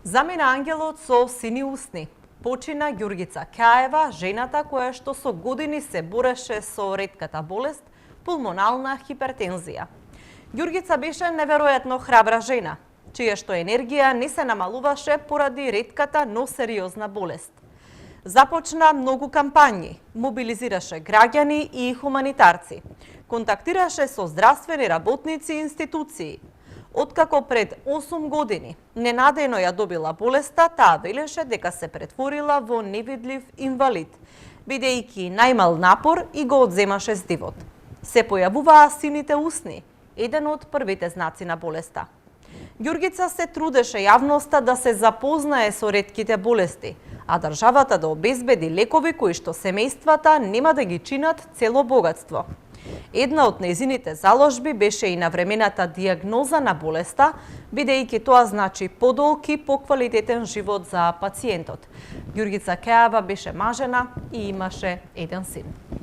Замина ангелот со сини усни. Почина Ѓургица Каева, жената која што со години се бореше со ретката болест, пулмонална хипертензија. Ѓургица беше неверојатно храбра жена, чија што енергија не се намалуваше поради ретката, но сериозна болест. Започна многу кампањи, мобилизираше граѓани и хуманитарци, контактираше со здравствени работници и институции. Откако пред 8 години ненадејно ја добила болеста, таа велеше дека се претворила во невидлив инвалид, бидејќи најмал напор и го одземаше здивот. Се појавуваа сините усни, еден од првите знаци на болеста. Ѓургица се трудеше јавноста да се запознае со ретките болести, а државата да обезбеди лекови кои што семејствата нема да ги чинат цело богатство. Една од нејзините заложби беше и навремената дијагноза на болеста, бидејќи тоа значи подолг и поквалитетен живот за пациентот. Ѓургица Кеава беше мажена и имаше еден син.